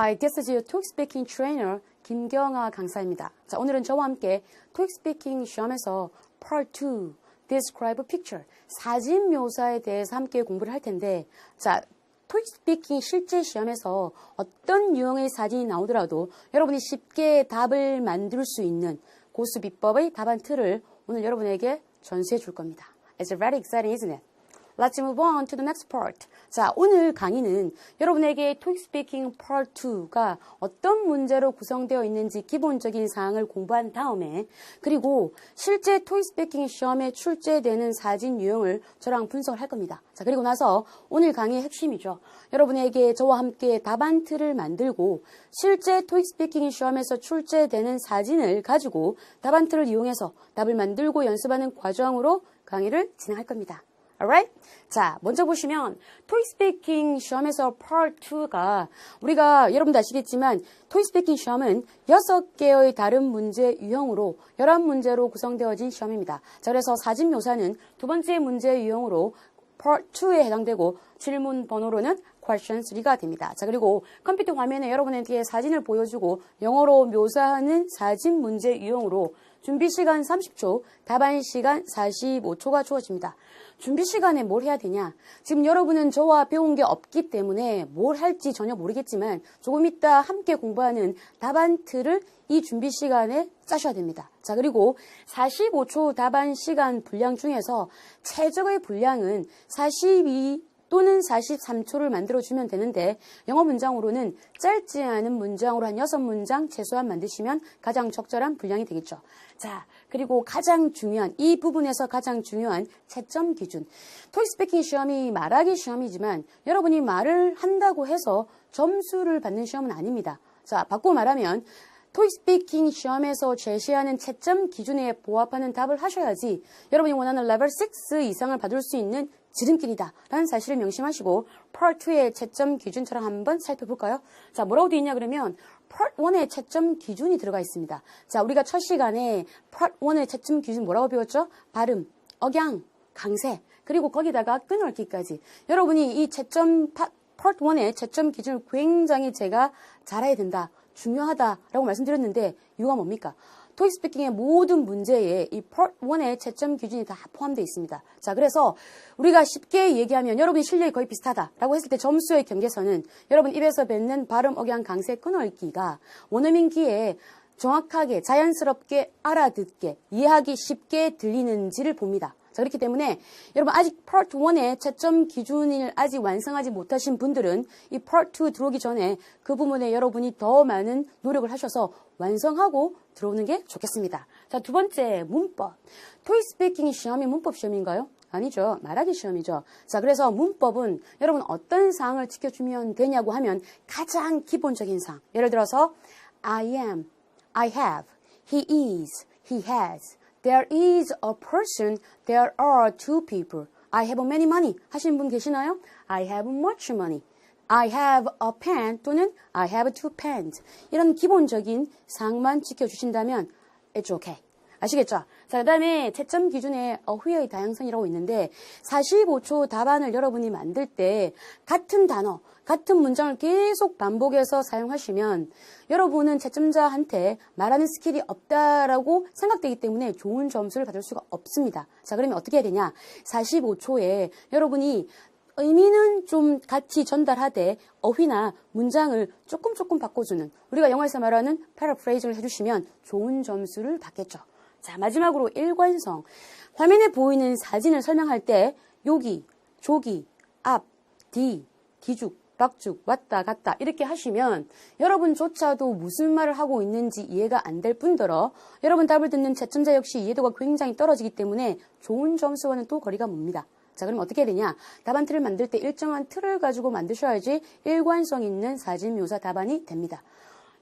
Hi, this is your TOEIC Speaking Trainer 김경아 강사입니다. 자, 오늘은 저와 함께 TOEIC Speaking 시험에서 Part 2, Describe a Picture, 사진 묘사에 대해서 함께 공부를 할 텐데, 자, TOEIC Speaking 실제 시험에서 어떤 유형의 사진이 나오더라도 여러분이 쉽게 답을 만들 수 있는 고수 비법의 답안 틀을 오늘 여러분에게 전수해 줄 겁니다. It's very exciting, isn't it? Let's move on to the next part. 자, 오늘 강의는 여러분에게 TOEIC Speaking Part 2가 어떤 문제로 구성되어 있는지 기본적인 사항을 공부한 다음에 그리고 실제 TOEIC Speaking 시험에 출제되는 사진 유형을 저랑 분석을 할 겁니다. 자, 그리고 나서 오늘 강의의 핵심이죠. 여러분에게 저와 함께 답안 틀을 만들고 실제 TOEIC Speaking 시험에서 출제되는 사진을 가지고 답안 틀을 이용해서 답을 만들고 연습하는 과정으로 강의를 진행할 겁니다. Alright? 자, 먼저 보시면 TOEIC Speaking 시험에서 Part 2가 우리가 여러분도 아시겠지만 TOEIC Speaking 시험은 6개의 다른 문제 유형으로 11문제로 구성되어진 시험입니다. 자, 그래서 사진 묘사는 두 번째 문제 유형으로 Part 2에 해당되고 질문 번호로는 Question 3가 됩니다. 자, 그리고 컴퓨터 화면에 여러분에게 사진을 보여주고 영어로 묘사하는 사진 문제 유형으로 준비 시간 30초, 답안 시간 45초가 주어집니다. 준비 시간에 뭘 해야 되냐? 지금 여러분은 저와 배운 게 없기 때문에 뭘 할지 전혀 모르겠지만 조금 이따 함께 공부하는 답안 틀을 이 준비 시간에 짜셔야 됩니다. 자, 그리고 45초 답안 시간 분량 중에서 최적의 분량은 42 또는 43초를 만들어주면 되는데 영어 문장으로는 짧지 않은 문장으로 한 6문장 최소한 만드시면 가장 적절한 분량이 되겠죠. 자, 그리고 가장 중요한 이 부분에서 가장 중요한 채점 기준. TOEIC Speaking 시험이 말하기 시험이지만 여러분이 말을 한다고 해서 점수를 받는 시험은 아닙니다. 자, 바꾸고 말하면 TOEIC Speaking 시험에서 제시하는 채점 기준에 부합하는 답을 하셔야지 여러분이 원하는 레벨 6 이상을 받을 수 있는 지름길이다 라는 사실을 명심하시고 Part 2의 채점 기준처럼 한번 살펴볼까요? 자, 뭐라고 되어 있냐 그러면 Part 1의 채점 기준이 들어가 있습니다. 자, 우리가 첫 시간에 Part 1의 채점 기준 뭐라고 배웠죠? 발음, 억양, 강세, 그리고 거기다가 끈읽기까지. 여러분이 이 채점 Part 1의 채점 기준을 굉장히 제가 잘해야 된다, 중요하다라고 말씀드렸는데 이유가 뭡니까? TOEIC Speaking의 모든 문제에 이 Part 1의 채점 기준이 다 포함되어 있습니다. 자, 그래서 우리가 쉽게 얘기하면 여러분이 실력이 거의 비슷하다라고 했을 때 점수의 경계선은 여러분 입에서 뱉는 발음, 억양, 강세, 끈읽기가 원어민기에 정확하게 자연스럽게 알아듣게 이해하기 쉽게 들리는지를 봅니다. 자, 그렇기 때문에 여러분 아직 Part 1의 채점 기준을 아직 완성하지 못하신 분들은 이 Part 2 들어오기 전에 그 부분에 여러분이 더 많은 노력을 하셔서 완성하고 들어오는 게 좋겠습니다. 자, 두 번째 문법. TOEIC Speaking 시험이 문법 시험인가요? 아니죠. 말하기 시험이죠. 자, 그래서 문법은 여러분 어떤 사항을 지켜주면 되냐고 하면 가장 기본적인 사항. 예를 들어서 I am, I have, he is, he has. There is a person, there are two people. I have many money. 하시는 분 계시나요? I have much money. I have a pen 또는 I have two pens. 이런 기본적인 사항만 지켜주신다면 it's okay. 아시겠죠? 자, 그 다음에 채점 기준에 어휘의 다양성이라고 있는데 45초 답안을 여러분이 만들 때 같은 단어, 같은 문장을 계속 반복해서 사용하시면 여러분은 채점자한테 말하는 스킬이 없다라고 생각되기 때문에 좋은 점수를 받을 수가 없습니다. 자, 그러면 어떻게 해야 되냐? 45초에 여러분이 의미는 좀 같이 전달하되 어휘나 문장을 조금 바꿔주는 우리가 영어에서 말하는 패러프레이즈를 해주시면 좋은 점수를 받겠죠. 자, 마지막으로 일관성. 화면에 보이는 사진을 설명할 때 여기, 저기, 앞, 뒤, 뒤죽, 박죽, 왔다 갔다 이렇게 하시면 여러분조차도 무슨 말을 하고 있는지 이해가 안 될 뿐더러 여러분 답을 듣는 채점자 역시 이해도가 굉장히 떨어지기 때문에 좋은 점수와는 또 거리가 멉니다. 자, 그럼 어떻게 해야 되냐? 답안 틀을 만들 때 일정한 틀을 가지고 만드셔야지 일관성 있는 사진 묘사 답안이 됩니다.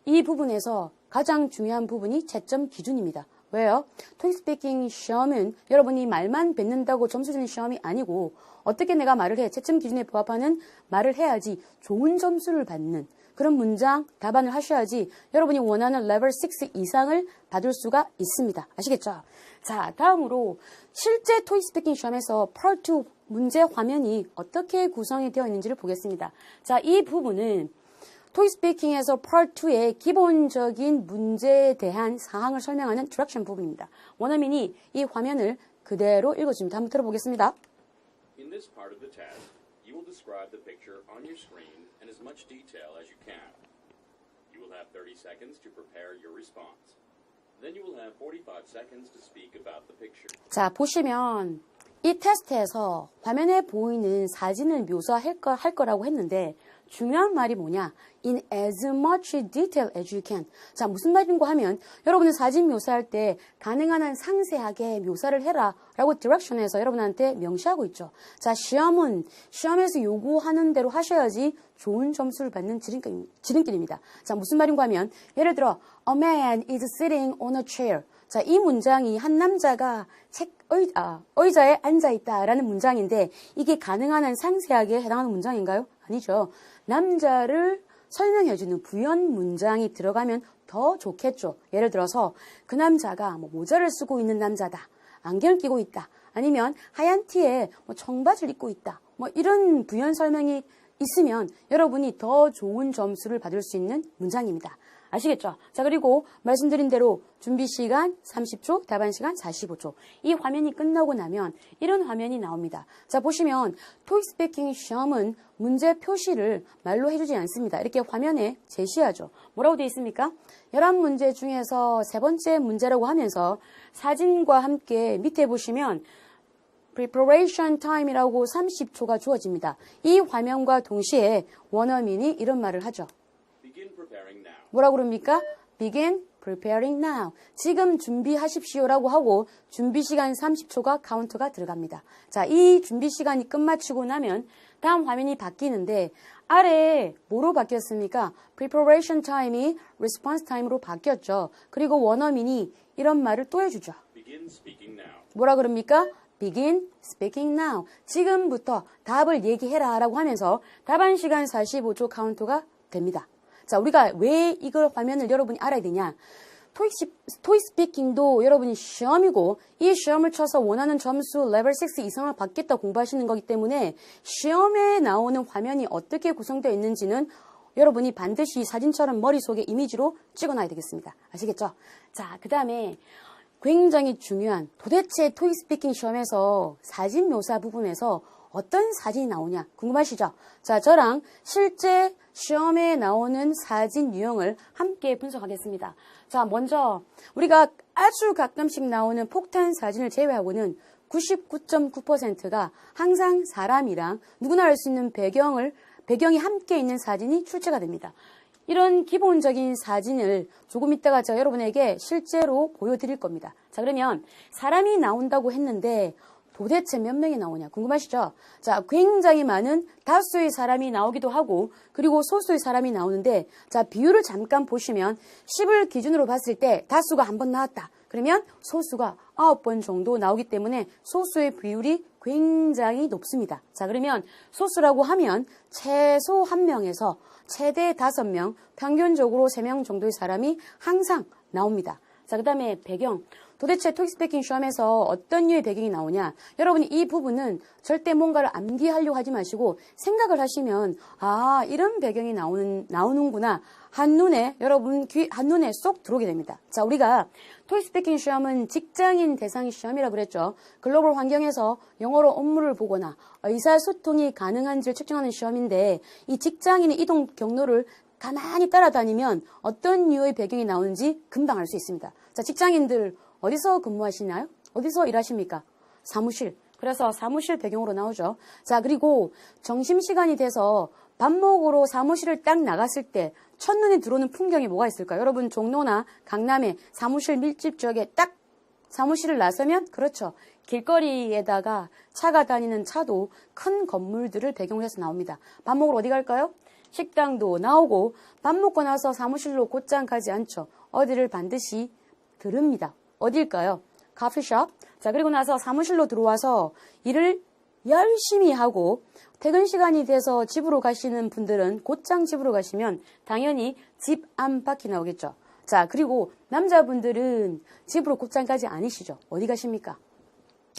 이 부분에서 가장 중요한 부분이 채점 기준입니다. 왜요? TOEIC Speaking 시험은 여러분이 말만 뱉는다고 점수 주는 시험이 아니고 어떻게 내가 말을 해? 채점 기준에 부합하는 말을 해야지 좋은 점수를 받는 그런 문장, 답안을 하셔야지 여러분이 원하는 레벨 6 이상을 받을 수가 있습니다. 아시겠죠? 자, 다음으로 실제 TOEIC Speaking 시험에서 Part 2 문제 화면이 어떻게 구성이 되어 있는지를 보겠습니다. 자, 이 부분은 토익 스피킹에서 Part 2의 기본적인 문제에 대한 사항을 설명하는 디렉션 부분입니다. 원어민이 이 화면을 그대로 읽어줍니다. 한번 들어보겠습니다. In this part of the task, you will describe the picture on your screen in as much detail as you can. You will have 30 seconds to prepare your response. Then you will have 45 seconds to speak about the picture. 자, 보시면 이 테스트에서 화면에 보이는 사진을 묘사할 거라고 했는데 중요한 말이 뭐냐? In as much detail as you can. 자, 무슨 말인가 하면 여러분은 사진 묘사할 때 가능한 한 상세하게 묘사를 해라 라고 디렉션에서 여러분한테 명시하고 있죠. 자, 시험에서 요구하는 대로 하셔야지 좋은 점수를 받는 지름길입니다. 자, 무슨 말인가 하면 예를 들어 A man is sitting on a chair. 자, 이 문장이 한 남자가 의자에 앉아있다라는 문장인데 이게 가능한 한 상세하게 해당하는 문장인가요? 아니죠. 남자를 설명해주는 부연 문장이 들어가면 더 좋겠죠. 예를 들어서 그 남자가 모자를 쓰고 있는 남자다. 안경을 끼고 있다. 아니면 하얀 티에 청바지를 입고 있다. 이런 부연 설명이 있으면 여러분이 더 좋은 점수를 받을 수 있는 문장입니다. 아시겠죠? 자, 그리고 말씀드린 대로 준비 시간 30초, 답안 시간 45초. 이 화면이 끝나고 나면 이런 화면이 나옵니다. 자, 보시면 토익 스피킹 시험은 문제 표시를 말로 해주지 않습니다. 이렇게 화면에 제시하죠. 뭐라고 되어 있습니까? 11문제 중에서 세 번째 문제라고 하면서 사진과 함께 밑에 보시면 preparation time이라고 30초가 주어집니다. 이 화면과 동시에 원어민이 이런 말을 하죠. Begin preparing now. 뭐라고 그럽니까? Begin preparing now. 지금 준비하십시오라고 하고 준비 시간 30초가 카운트가 들어갑니다. 자, 이 준비 시간이 끝마치고 나면 다음 화면이 바뀌는데 아래에 뭐로 바뀌었습니까? Preparation time이 response time으로 바뀌었죠. 그리고 원어민이 이런 말을 또 해주죠. Begin speaking now. 뭐라 그럽니까? Begin speaking now. 지금부터 답을 얘기해라 라고 하면서 답안 시간 45초 카운트가 됩니다. 자, 우리가 왜 이걸 화면을 여러분이 알아야 되냐? 토익 스피킹도 여러분이 시험이고 이 시험을 쳐서 원하는 점수 레벨 6 이상을 받겠다 공부하시는 거기 때문에 시험에 나오는 화면이 어떻게 구성되어 있는지는 여러분이 반드시 사진처럼 머릿속에 이미지로 찍어놔야 되겠습니다. 아시겠죠? 자, 그 다음에 굉장히 중요한 도대체 토익 스피킹 시험에서 사진 묘사 부분에서 어떤 사진이 나오냐 궁금하시죠? 자, 저랑 실제 시험에 나오는 사진 유형을 함께 분석하겠습니다. 자, 먼저 우리가 아주 가끔씩 나오는 폭탄 사진을 제외하고는 99.9%가 항상 사람이랑 누구나 알 수 있는 배경이 함께 있는 사진이 출제가 됩니다. 이런 기본적인 사진을 조금 있다가 제가 여러분에게 실제로 보여드릴 겁니다. 자, 그러면 사람이 나온다고 했는데 도대체 몇 명이 나오냐 궁금하시죠? 자, 굉장히 많은 다수의 사람이 나오기도 하고 그리고 소수의 사람이 나오는데 자, 비율을 잠깐 보시면 10을 기준으로 봤을 때 다수가 한 번 나왔다. 그러면 소수가 9번 정도 나오기 때문에 소수의 비율이 굉장히 높습니다. 자, 그러면 소수라고 하면 최소 1명에서 최대 5명, 평균적으로 3명 정도의 사람이 항상 나옵니다. 자, 그 다음에 배경. 도대체 토익 스피킹 시험에서 어떤 류의 배경이 나오냐? 여러분이 이 부분은 절대 뭔가를 암기하려고 하지 마시고 생각을 하시면 아, 이런 배경이 나오는구나. 한눈에 쏙 들어오게 됩니다. 자, 우리가 토익 스피킹 시험은 직장인 대상 시험이라고 그랬죠. 글로벌 환경에서 영어로 업무를 보거나 의사소통이 가능한지를 측정하는 시험인데 이 직장인의 이동 경로를 가만히 따라다니면 어떤 류의 배경이 나오는지 금방 알 수 있습니다. 자, 직장인들 어디서 근무하시나요? 어디서 일하십니까? 사무실. 그래서 사무실 배경으로 나오죠. 자, 그리고 점심시간이 돼서 밥 먹으러 사무실을 딱 나갔을 때 첫눈에 들어오는 풍경이 뭐가 있을까요? 여러분 종로나 강남의 사무실 밀집 지역에 딱 사무실을 나서면 그렇죠. 길거리에다가 차가 다니는 차도 큰 건물들을 배경으로 해서 나옵니다. 밥 먹으러 어디 갈까요? 식당도 나오고 밥 먹고 나서 사무실로 곧장 가지 않죠. 어디를 반드시 들릅니다. 어딜까요? 커피숍. 자, 그리고 나서 사무실로 들어와서 일을 열심히 하고 퇴근 시간이 돼서 집으로 가시는 분들은 곧장 집으로 가시면 당연히 집 안팎이 나오겠죠. 자, 그리고 남자분들은 집으로 곧장 가지 않으시죠. 어디 가십니까?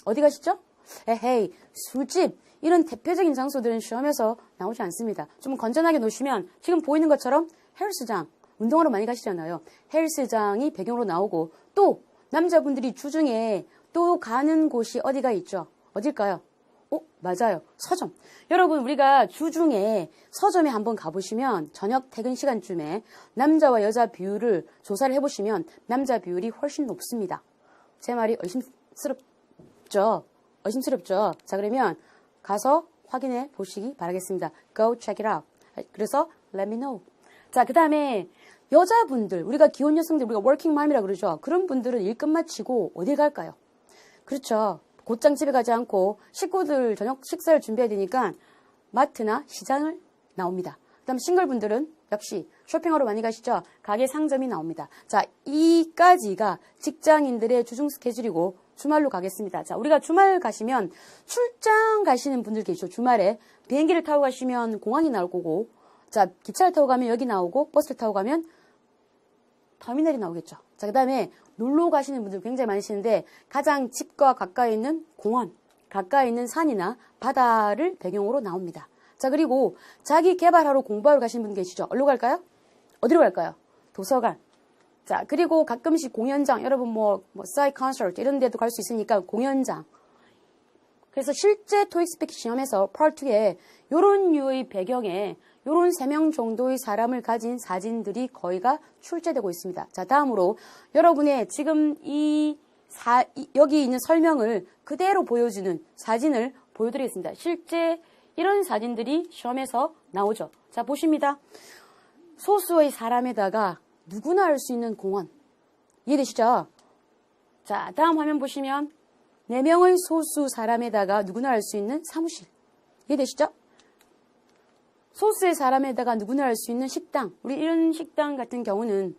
어디 가시죠? 에헤이, 술집. 이런 대표적인 장소들은 시험에서 나오지 않습니다. 좀 건전하게 놓으시면 지금 보이는 것처럼 헬스장, 운동하러 많이 가시잖아요. 헬스장이 배경으로 나오고 또 남자분들이 주중에 또 가는 곳이 어디가 있죠? 어딜까요? 맞아요. 서점. 여러분, 우리가 주중에 서점에 한번 가보시면 저녁 퇴근 시간쯤에 남자와 여자 비율을 조사를 해보시면 남자 비율이 훨씬 높습니다. 제 말이 의심스럽죠? 의심스럽죠? 자, 그러면 가서 확인해 보시기 바라겠습니다. Go check it out. 그래서 let me know. 자, 그 다음에 여자분들, 우리가 기혼 여성들, 우리가 working mom이라고 그러죠. 그런 분들은 일 끝마치고 어딜 갈까요? 그렇죠. 곧장 집에 가지 않고 식구들 저녁 식사를 준비해야 되니까 마트나 시장을 나옵니다. 그 다음 싱글분들은 역시 쇼핑하러 많이 가시죠. 가게 상점이 나옵니다. 자, 이까지가 직장인들의 주중 스케줄이고 주말로 가겠습니다. 자, 우리가 주말 가시면 출장 가시는 분들 계시죠. 주말에 비행기를 타고 가시면 공항이 나올 거고, 자, 기차를 타고 가면 여기 나오고, 버스를 타고 가면 터미널이 나오겠죠. 자, 그 다음에 놀러 가시는 분들 굉장히 많으시는데 가장 집과 가까이 있는 공원, 가까이 있는 산이나 바다를 배경으로 나옵니다. 자, 그리고 자기 개발하러 공부하러 가시는 분 계시죠? 어디로 갈까요? 어디로 갈까요? 도서관. 자, 그리고 가끔씩 공연장, 여러분 사이 콘서트 이런 데도 갈 수 있으니까 공연장. 그래서 실제 토익 스피킹 시험에서 Part 2에 요런 류의 배경에 요런 3명 정도의 사람을 가진 사진들이 거의가 출제되고 있습니다. 자, 다음으로 여러분의 지금 여기 있는 설명을 그대로 보여주는 사진을 보여드리겠습니다. 실제 이런 사진들이 시험에서 나오죠. 자, 보십니다. 소수의 사람에다가 누구나 알 수 있는 공원. 이해되시죠? 자, 다음 화면 보시면 4명의 소수 사람에다가 누구나 알 수 있는 사무실. 이해되시죠? 소수의 사람에다가 누구나 알 수 있는 식당. 우리 이런 식당 같은 경우는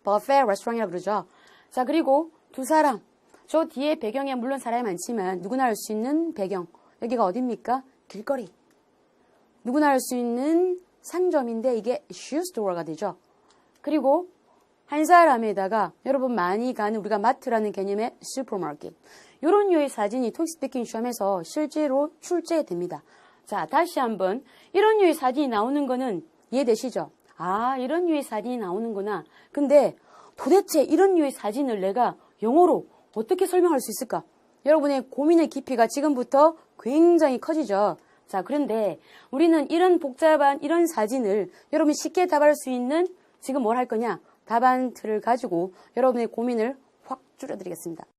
버페 레스토랑이라고 그러죠. 자, 그리고 2사람. 저 뒤에 배경에 물론 사람이 많지만 누구나 알 수 있는 배경. 여기가 어딥니까? 길거리. 누구나 알 수 있는 상점인데 이게 슈스토어가 되죠. 그리고 한 사람에다가 여러분 많이 가는 우리가 마트라는 개념의 슈퍼마켓. 이런 류의 사진이 토익 스피킹 시험에서 실제로 출제됩니다. 자, 다시 한번 이런 류의 사진이 나오는 거는 이해되시죠? 아, 이런 류의 사진이 나오는구나. 근데 도대체 이런 류의 사진을 내가 영어로 어떻게 설명할 수 있을까? 여러분의 고민의 깊이가 지금부터 굉장히 커지죠. 자, 그런데 우리는 이런 복잡한 이런 사진을 여러분이 쉽게 답할 수 있는 지금 뭘 할 거냐? 답안 틀을 가지고 여러분의 고민을 확 줄여드리겠습니다.